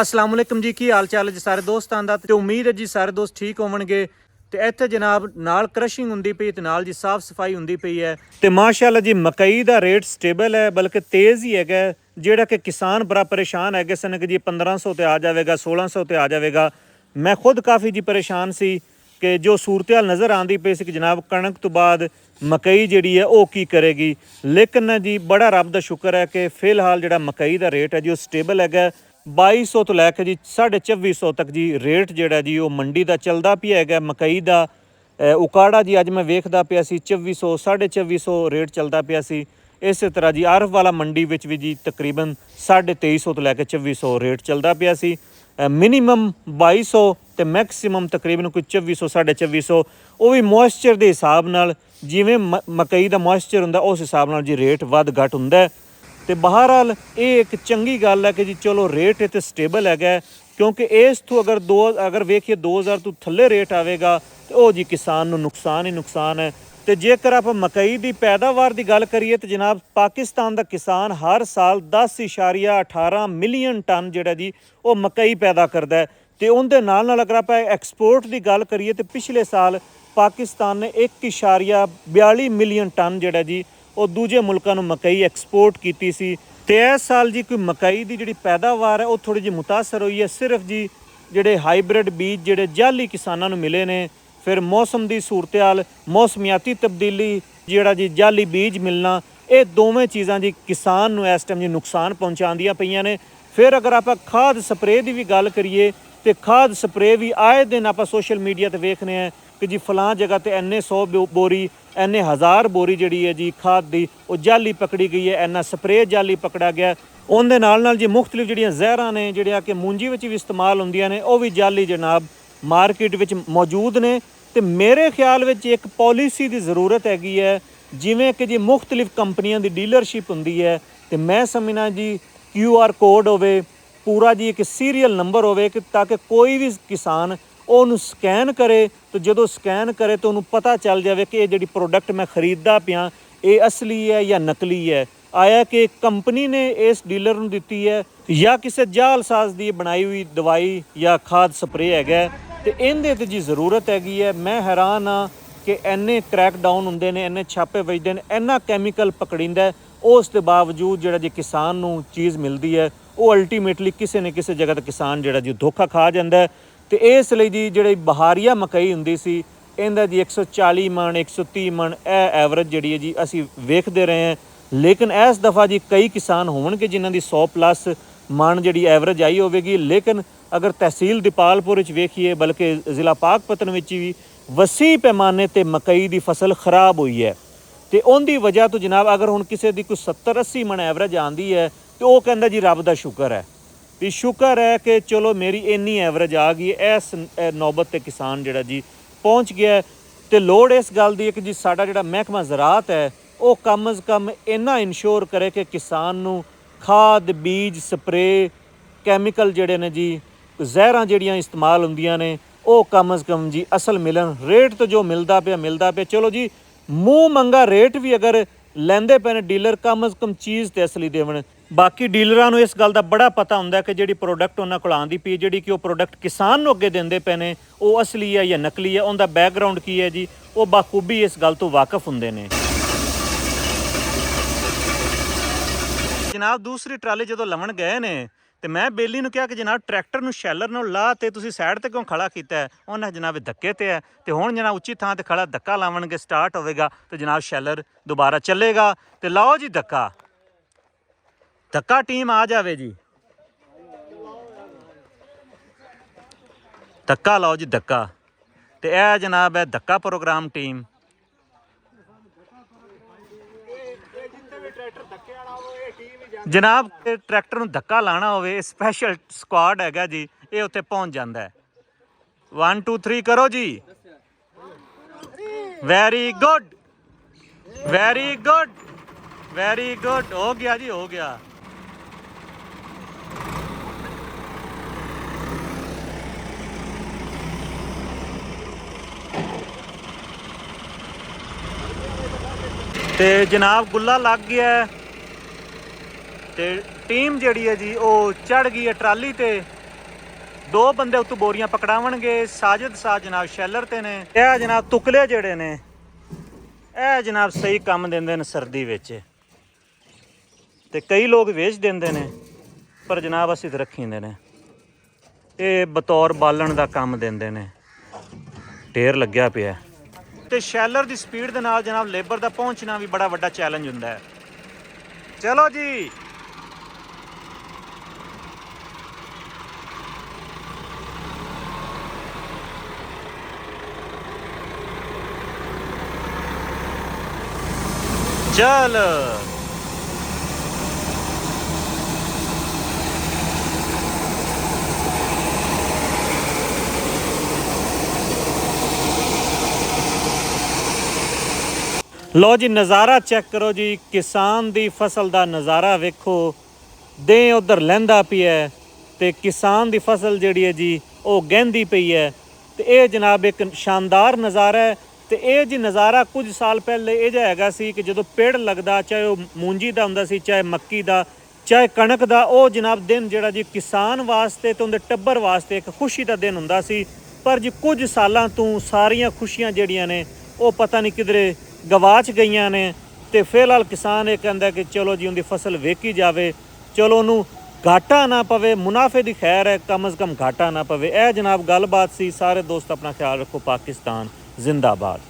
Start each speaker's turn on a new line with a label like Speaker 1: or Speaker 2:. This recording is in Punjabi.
Speaker 1: अस्सलाम वालेकुम जी, की हाल चाल है जी सारे दोस्तां दा। ते उम्मीद है जी सारे दोस्त ठीक होवणगे। ते इत्थे जनाब नाल क्रशिंग हुंदी पई ते नाल जी साफ सफाई हुंदी पई है। ते माशाअल्लाह जी मकई दा रेट स्टेबल है, बल्कि तेज़ ही हैगा। ਜਿਹੜਾ ਕਿ ਕਿਸਾਨ ਬੜਾ ਪਰੇਸ਼ਾਨ ਹੈਗੇ ਸਨ ਕਿ ਜੀ 1500 ਤੇ ਆ ਜਾਵੇਗਾ, 1600 ਤੇ ਆ ਜਾਵੇਗਾ। ਮੈਂ ਖੁਦ ਕਾਫੀ ਜੀ ਪਰੇਸ਼ਾਨ ਸੀ ਕਿ ਜੋ ਸੂਰਤ-ਹਾਲ ਨਜ਼ਰ ਆਉਂਦੀ ਪਈ ਸੀ ਕਿ ਜਨਾਬ ਕਣਕ ਤੋਂ ਬਾਅਦ ਮਕਈ ਜਿਹੜੀ ਹੈ ਉਹ ਕੀ ਕਰੇਗੀ। ਲੇਕਿਨ ਜੀ ਬੜਾ ਰੱਬ ਦਾ ਸ਼ੁਕਰ ਹੈ ਕਿ ਫਿਲਹਾਲ ਜਿਹੜਾ ਮਕਈ ਦਾ ਰੇਟ ਹੈ ਜੀ ਉਹ ਸਟੇਬਲ ਹੈਗਾ। 2200 ਤੋਂ ਲੈ ਕੇ ਜੀ 2450 ਤੱਕ ਜੀ ਰੇਟ ਜਿਹੜਾ ਜੀ ਉਹ ਮੰਡੀ ਦਾ ਚੱਲਦਾ ਪਿਆ ਹੈਗਾ ਮਕਈ ਦਾ। ਉਕਾੜਾ ਜੀ ਅੱਜ ਮੈਂ ਵੇਖਦਾ ਪਿਆ ਸੀ 2400 2450 ਰੇਟ ਚੱਲਦਾ ਪਿਆ ਸੀ। ਇਸੇ ਤਰ੍ਹਾਂ ਜੀ ਆਰਫ ਵਾਲਾ ਮੰਡੀ ਵਿੱਚ ਵੀ ਜੀ ਤਕਰੀਬਨ 2350 ਤੋਂ ਲੈ ਕੇ 2400 ਰੇਟ ਚੱਲਦਾ ਪਿਆ ਸੀ। ਮਿਨੀਮਮ 2200 ਤੇ ਮੈਕਸਿਮਮ ਤਕਰੀਬਨ ਕੋਈ 2400 2450। ਉਹ ਵੀ ਮੋਇਸਚਰ ਦੇ ਹਿਸਾਬ ਨਾਲ, ਜਿਵੇਂ ਮਕਈ ਦਾ ਮੋਇਸਚਰ ਹੁੰਦਾ ਉਸ ਹਿਸਾਬ ਨਾਲ ਜੀ ਰੇਟ ਵੱਧ ਘੱਟ ਹੁੰਦਾ। ਤੇ ਬਹਰਹਾਲ ਇਹ ਇੱਕ ਚੰਗੀ ਗੱਲ ਹੈ ਕਿ ਜੀ ਚਲੋ ਰੇਟ ਇੱਥੇ ਸਟੇਬਲ ਹੈਗਾ, ਕਿਉਂਕਿ ਇਸ ਤੋਂ ਅਗਰ ਵੇਖੀਏ 2000 ਤੋਂ ਥੱਲੇ ਰੇਟ ਆਵੇਗਾ ਤੇ ਉਹ ਜੀ ਕਿਸਾਨ ਨੂੰ ਨੁਕਸਾਨ ਹੀ ਨੁਕਸਾਨ ਹੈ। ਤੇ ਜੇਕਰ ਆਪਾਂ ਮਕਈ ਦੀ ਪੈਦਾਵਾਰ ਦੀ ਗੱਲ ਕਰੀਏ ਤਾਂ ਜਨਾਬ ਪਾਕਿਸਤਾਨ ਦਾ ਕਿਸਾਨ ਹਰ ਸਾਲ 10.18 ਮਿਲੀਅਨ ਟਨ ਜਿਹੜਾ ਜੀ ਉਹ ਮਕਈ ਪੈਦਾ ਕਰਦਾ ਹੈ। ਤੇ ਉਹਦੇ ਨਾਲ ਅਗਰ ਆਪਾਂ ਐਕਸਪੋਰਟ ਦੀ ਗੱਲ ਕਰੀਏ ਤਾਂ ਪਿਛਲੇ ਸਾਲ ਪਾਕਿਸਤਾਨ ਨੇ 1.42 ਮਿਲੀਅਨ ਟਨ ਜਿਹੜਾ ਜੀ ਉਹ ਦੂਜੇ ਮੁਲਕਾਂ ਨੂੰ ਮਕਈ ਐਕਸਪੋਰਟ ਕੀਤੀ ਸੀ। ਤੇ ਇਸ ਸਾਲ ਜੀ ਕੋਈ ਮਕਈ ਦੀ ਜਿਹੜੀ ਪੈਦਾਵਾਰ ਹੈ ਉਹ ਥੋੜੀ ਜਿਹੀ ਮੁਤਾਸਰ ਹੋਈ ਹੈ। ਸਿਰਫ ਜੀ ਜਿਹੜੇ ਹਾਈਬ੍ਰਿਡ ਬੀਜ ਜਿਹੜੇ ਜਾਲੀ ਕਿਸਾਨਾਂ ਨੂੰ ਮਿਲੇ ਨੇ, ਫਿਰ ਮੌਸਮ ਦੀ ਸੂਰਤ-ਹਾਲ, ਮੌਸਮੀਆਤੀ ਤਬਦੀਲੀ, ਜਿਹੜਾ ਜੀ ਜਾਲੀ ਬੀਜ ਮਿਲਣਾ, ਇਹ ਦੋਵੇਂ ਚੀਜ਼ਾਂ ਜੀ ਕਿਸਾਨ ਨੂੰ ਇਸ ਟਾਈਮ ਜੀ ਨੁਕਸਾਨ ਪਹੁੰਚਾਉਂਦੀਆਂ ਪਈਆਂ ਨੇ। ਫਿਰ ਅਗਰ ਆਪਾਂ ਖਾਦ ਸਪਰੇਅ ਦੀ ਵੀ ਗੱਲ ਕਰੀਏ ਤੇ ਖਾਦ ਸਪਰੇਅ ਵੀ ਆਏ ਦਿਨ ਆਪਾਂ ਸੋਸ਼ਲ ਮੀਡੀਆ ਤੇ ਵੇਖਦੇ ਹਾਂ ਕਿ ਜੀ ਫਲਾਂ ਜਗ੍ਹਾ ਤੇ ਇੰਨੇ 100 ਬੋਰੀ, ਇੰਨੇ 1000 ਬੋਰੀ ਜਿਹੜੀ ਹੈ ਜੀ ਖਾਦ ਦੀ ਉਹ ਜਾਲੀ ਪਕੜੀ ਗਈ ਹੈ, ਇੰਨਾ ਸਪਰੇਅ ਜਾਲੀ ਪਕੜਾ ਗਿਆ। ਉਹਦੇ ਨਾਲ ਜੀ ਮੁਖਤਲਿਫ ਜਿਹੜੀਆਂ ਜ਼ਹਿਰਾਂ ਨੇ ਜਿਹੜੀਆਂ ਕਿ ਮੂੰਜੀ ਵਿੱਚ ਵੀ ਇਸਤੇਮਾਲ ਹੁੰਦੀਆਂ ਨੇ ਉਹ ਵੀ ਜਾਲੀ ਜਨਾਬ ਮਾਰਕੀਟ ਵਿੱਚ ਮੌਜੂਦ ਨੇ। ਤੇ ਮੇਰੇ ਖਿਆਲ ਵਿੱਚ ਇੱਕ ਪਾਲਿਸੀ ਦੀ ਜ਼ਰੂਰਤ ਹੈਗੀ ਹੈ, ਜਿਵੇਂ ਕਿ ਜੀ ਮੁਖਤਲਿਫ ਕੰਪਨੀਆਂ ਦੀ ਡੀਲਰਸ਼ਿਪ ਹੁੰਦੀ ਹੈ ਤੇ ਮੈਂ ਸਮਝਣਾ ਜੀ QR ਕੋਡ ਹੋਵੇ, ਪੂਰਾ ਜੀ ਇੱਕ ਸੀਰੀਅਲ ਨੰਬਰ ਹੋਵੇ ਕਿ ਤਾਂ ਕਿ ਕੋਈ ਵੀ ਕਿਸਾਨ ਉਹਨੂੰ ਸਕੈਨ ਕਰੇ ਤੇ ਜਦੋਂ ਸਕੈਨ ਕਰੇ ਤਾਂ ਉਹਨੂੰ ਪਤਾ ਚੱਲ ਜਾਵੇ ਕਿ ਇਹ ਜਿਹੜੀ ਪ੍ਰੋਡਕਟ ਮੈਂ ਖਰੀਦਦਾ ਪਿਆ ਇਹ ਅਸਲੀ ਹੈ ਜਾਂ ਨਕਲੀ ਹੈ। ਆਇਆ ਕਿ ਕੰਪਨੀ ਨੇ ਇਸ ਡੀਲਰ ਨੂੰ ਦਿੱਤੀ ਹੈ ਜਾਂ ਕਿਸੇ ਜਾਲਸਾਜ਼ ਦੀ ਬਣਾਈ ਹੋਈ ਦਵਾਈ ਜਾਂ ਖਾਦ ਸਪਰੇਅ ਹੈਗਾ। ਤੇ ਇਹਦੇ ਤੇ ਜੀ ਜ਼ਰੂਰਤ ਹੈਗੀ ਹੈ। ਮੈਂ ਹੈਰਾਨ ਹਾਂ ਕਿ ਇੰਨੇ ਕ੍ਰੈਕ ਡਾਊਨ ਹੁੰਦੇ ਨੇ, ਇੰਨੇ ਛਾਪੇ ਵੱਜਦੇ ਨੇ, ਇੰਨਾ ਕੈਮੀਕਲ ਪਕੜਿੰਦਾ, ਉਸ ਦੇ ਬਾਵਜੂਦ ਜਿਹੜਾ ਜੀ ਕਿਸਾਨ ਨੂੰ ਚੀਜ਼ ਮਿਲਦੀ ਹੈ ਉਹ ਅਲਟੀਮੇਟਲੀ ਕਿਸੇ ਨਾ ਕਿਸੇ ਜਗ੍ਹਾ ਤੇ ਕਿਸਾਨ ਜਿਹੜਾ ਜੀ ਧੋਖਾ ਖਾ ਜਾਂਦਾ। ਤੇ ਇਸ ਲਈ ਜੀ ਜਿਹੜੀ ਬਹਾਰੀਆ ਮਕਈ ਹੁੰਦੀ ਸੀ ਇਹਦਾ ਜੀ 140 ਮਣ 130 ਮਣ ਇਹ ਐਵਰੇਜ ਜਿਹੜੀ ਹੈ ਜੀ ਅਸੀਂ ਵੇਖਦੇ ਰਹੇ ਹਾਂ। ਲੇਕਿਨ ਇਸ ਦਫਾ ਜੀ ਕਈ ਕਿਸਾਨ ਹੋਣਗੇ ਜਿਨ੍ਹਾਂ ਦੀ 100 ਪਲੱਸ ਮਣ ਜਿਹੜੀ ਐਵਰੇਜ ਆਈ ਹੋਵੇਗੀ। ਲੇਕਿਨ ਅਗਰ ਤਹਿਸੀਲ ਦੀਪਾਲਪੁਰ ਵਿੱਚ ਵੇਖੀਏ, ਬਲਕਿ ਜ਼ਿਲ੍ਹਾ ਪਾਕਪਤਨ ਵਿੱਚ ਵੀ ਵਸੀ ਪੈਮਾਨੇ ਤੇ ਮਕਈ ਦੀ ਫਸਲ ਖਰਾਬ ਹੋਈ ਹੈ। ਤੇ ਉਹਦੀ ਵਜ੍ਹਾ ਤੋਂ ਜਨਾਬ ਅਗਰ ਹੁਣ ਕਿਸੇ ਦੀ ਕੋਈ 70-80 ਮਣ ਐਵਰੇਜ ਆਉਂਦੀ ਹੈ ਤੇ ਉਹ ਕਹਿੰਦਾ ਜੀ ਰੱਬ ਦਾ ਸ਼ੁਕਰ ਹੈ, ਵੀ ਸ਼ੁਕਰ ਹੈ ਕਿ ਚਲੋ ਮੇਰੀ ਇੰਨੀ ਐਵਰੇਜ ਆ ਗਈ। ਇਸ ਨੌਬਤ ਤੇ ਕਿਸਾਨ ਜਿਹੜਾ ਜੀ ਪਹੁੰਚ ਗਿਆ। ਤੇ ਲੋੜ ਇਸ ਗੱਲ ਦੀ ਹੈ ਕਿ ਜੀ ਸਾਡਾ ਜਿਹੜਾ ਮਹਿਕਮਾ ਜ਼ਰਾਅਤ ਹੈ ਉਹ ਕਮ ਅਜ਼ ਕਮ ਇੰਨਾ ਇਨਸ਼ੋਰ ਕਰੇ ਕਿ ਕਿਸਾਨ ਨੂੰ ਖਾਦ, ਬੀਜ, ਸਪਰੇਅ, ਕੈਮੀਕਲ ਜਿਹੜੇ ਨੇ ਜੀ, ਜ਼ਹਿਰਾਂ ਜਿਹੜੀਆਂ ਇਸਤੇਮਾਲ ਹੁੰਦੀਆਂ ਨੇ ਉਹ ਕਮ ਅਜ਼ ਕਮ ਜੀ ਅਸਲ ਮਿਲਣ। ਰੇਟ ਤੋਂ ਜੋ ਮਿਲਦਾ ਪਿਆ ਚਲੋ ਜੀ ਮੂੰਹ ਮੰਗਾ ਰੇਟ ਵੀ ਅਗਰ ਲੈਂਦੇ ਪਏ ਨੇ ਡੀਲਰ, ਕਮ ਅਜ਼ ਕਮ ਚੀਜ਼ ਤੇ ਅਸਲੀ ਦੇਵਣ। ਬਾਕੀ ਡੀਲਰਾਂ ਨੂੰ ਇਸ ਗੱਲ ਦਾ ਬੜਾ ਪਤਾ ਹੁੰਦਾ ਕਿ ਜਿਹੜੀ ਪ੍ਰੋਡਕਟ ਉਹਨਾਂ ਕੋਲ ਆਉਂਦੀ ਪਈ, ਜਿਹੜੀ ਕਿ ਉਹ ਪ੍ਰੋਡਕਟ ਕਿਸਾਨ ਨੂੰ ਅੱਗੇ ਦਿੰਦੇ ਪਏ ਨੇ ਉਹ ਅਸਲੀ ਹੈ ਜਾਂ ਨਕਲੀ ਹੈ, ਉਹਦਾ ਬੈਕਗਰਾਊਂਡ ਕੀ ਹੈ ਜੀ, ਉਹ ਬਾਖੂਬੀ ਇਸ ਗੱਲ ਤੋਂ ਵਾਕਿਫ ਹੁੰਦੇ ਨੇ। ਜਨਾਬ ਦੂਸਰੀ ਟਰਾਲੀ ਜਦੋਂ ਲਵਣ ਗਏ ਨੇ ਤੇ ਮੈਂ ਬੇਲੀ ਨੂੰ ਕਿਹਾ ਕਿ ਜਨਾਬ ਟਰੈਕਟਰ ਨੂੰ ਸ਼ੈਲਰ ਨੂੰ ਲਾ ਤੇ ਤੁਸੀਂ ਸਾਈਡ ਤੇ ਕਿਉਂ ਖੜਾ ਕੀਤਾ? ਉਹਨਾਂ ਜਨਾਬ ਧੱਕੇ ਤੇ ਹੈ ਤੇ ਹੁਣ ਜਨਾਬ ਉੱਚੀ ਥਾਂ ਤੇ ਖੜਾ ਧੱਕਾ ਲਾਵਣਗੇ, ਸਟਾਰਟ ਹੋਵੇਗਾ ਤੇ ਜਨਾਬ ਸ਼ੈਲਰ ਦੁਬਾਰਾ ਚੱਲੇਗਾ। ਤੇ ਲਾਓ ਜੀ ਧੱਕਾ ਟੀਮ ਆ ਜਾਵੇ ਜੀ, ਧੱਕਾ ਲਾਓ ਜੀ ਧੱਕਾ। ਤੇ ਇਹ ਜਨਾਬ ਹੈ ਧੱਕਾ ਪ੍ਰੋਗਰਾਮ ਟੀਮ। ਜਨਾਬ ਟਰੈਕਟਰ ਨੂੰ ਧੱਕਾ ਲਾਣਾ ਹੋਵੇ ਸਪੈਸ਼ਲ ਸਕੁਆਡ ਹੈਗਾ ਜੀ, ਇਹ ਉੱਥੇ ਪਹੁੰਚ ਜਾਂਦਾ ਹੈ। 1 2 3 ਕਰੋ ਜੀ। Very good very good very good, ਹੋ ਗਿਆ ਜੀ ਹੋ ਗਿਆ। ਤੇ ਜਨਾਬ ਗੁੱਲਾ ਲੱਗ ਗਿਆ ਤੇ ਟੀਮ ਜਿਹੜੀ ਹੈ ਜੀ ਉਹ ਚੜ ਗਈ ਹੈ ਟਰਾਲੀ ਤੇ ਦੋ ਬੰਦੇ ਉੱਤੋਂ ਬੋਰੀਆਂ ਪਕੜਾਵਣਗੇ। ਸਾਜਦ ਸਾਹ ਜਨਾਬ ਸ਼ੈਲਰ ਤੇ ਨੇ। ਇਹ ਜਨਾਬ ਤੁਕਲੇ ਜਿਹੜੇ ਨੇ ਇਹ ਜਨਾਬ ਸਹੀ ਕੰਮ ਦਿੰਦੇ ਨੇ ਸਰਦੀ ਵਿੱਚ, ਤੇ ਕਈ ਲੋਕ ਵੇਚ ਦਿੰਦੇ ਨੇ, ਪਰ ਜਨਾਬ ਅਸੀਂ ਤਾਂ ਰੱਖੀਂਦੇ ਨੇ। ਇਹ ਬਤੌਰ ਬਾਲਣ ਦਾ ਕੰਮ ਦਿੰਦੇ ਨੇ। ਢੇਰ ਲੱਗਿਆ ਪਿਆ ਤੇ ਸ਼ੈਲਰ ਦੀ ਸਪੀਡ ਦੇ ਨਾਲ ਜਨਾਬ ਲੇਬਰ ਦਾ ਪਹੁੰਚਣਾ ਵੀ ਬੜਾ ਵੱਡਾ ਚੈਲੰਜ ਹੁੰਦਾ ਹੈ। ਚਲੋ ਜੀ ਚੱਲ। ਲੋ ਜੀ ਨਜ਼ਾਰਾ ਚੈੱਕ ਕਰੋ ਜੀ, ਕਿਸਾਨ ਦੀ ਫਸਲ ਦਾ ਨਜ਼ਾਰਾ ਵੇਖੋ। ਦੇ ਉਧਰ ਲਹਿੰਦਾ ਪਿਆ ਤੇ ਕਿਸਾਨ ਦੀ ਫਸਲ ਜਿਹੜੀ ਹੈ ਜੀ ਉਹ ਗਹਿੰਦੀ ਪਈ ਹੈ। ਤੇ ਇਹ ਜਨਾਬ ਇੱਕ ਸ਼ਾਨਦਾਰ ਨਜ਼ਾਰਾ ਹੈ। ਤੇ ਇਹ ਜੀ ਨਜ਼ਾਰਾ ਕੁਝ ਸਾਲ ਪਹਿਲੇ ਇਹ ਜਿਹਾ ਹੈਗਾ ਸੀ ਕਿ ਜਦੋਂ ਪੇੜ ਲੱਗਦਾ, ਚਾਹੇ ਉਹ ਮੂੰਜੀ ਦਾ ਹੁੰਦਾ ਸੀ, ਚਾਹੇ ਮੱਕੀ ਦਾ, ਚਾਹੇ ਕਣਕ ਦਾ, ਉਹ ਜਨਾਬ ਦਿਨ ਜਿਹੜਾ ਜੀ ਕਿਸਾਨ ਵਾਸਤੇ ਤੇ ਉਹਦੇ ਟੱਬਰ ਵਾਸਤੇ ਇੱਕ ਖੁਸ਼ੀ ਦਾ ਦਿਨ ਹੁੰਦਾ ਸੀ। ਪਰ ਜੀ ਕੁਝ ਸਾਲਾਂ ਤੋਂ ਸਾਰੀਆਂ ਖੁਸ਼ੀਆਂ ਜਿਹੜੀਆਂ ਨੇ ਉਹ ਪਤਾ ਨਹੀਂ ਕਿਧਰੇ ਗਵਾਚ ਗਈਆਂ ਨੇ। ਤੇ ਫਿਲਹਾਲ ਕਿਸਾਨ ਇਹ ਕਹਿੰਦਾ ਕਿ ਚਲੋ ਜੀ ਉਹਦੀ ਫਸਲ ਵੇਚੀ ਜਾਵੇ, ਚਲੋ ਉਹਨੂੰ ਘਾਟਾ ਨਾ ਪਵੇ, ਮੁਨਾਫੇ ਦੀ ਖੈਰ ਹੈ, ਕਮ ਅਜ਼ ਕਮ ਘਾਟਾ ਨਾ ਪਵੇ। ਇਹ ਜਨਾਬ ਗੱਲਬਾਤ ਸੀ। ਸਾਰੇ ਦੋਸਤ ਆਪਣਾ ਖਿਆਲ ਰੱਖੋ। ਪਾਕਿਸਤਾਨ ਜ਼ਿੰਦਾਬਾਦ।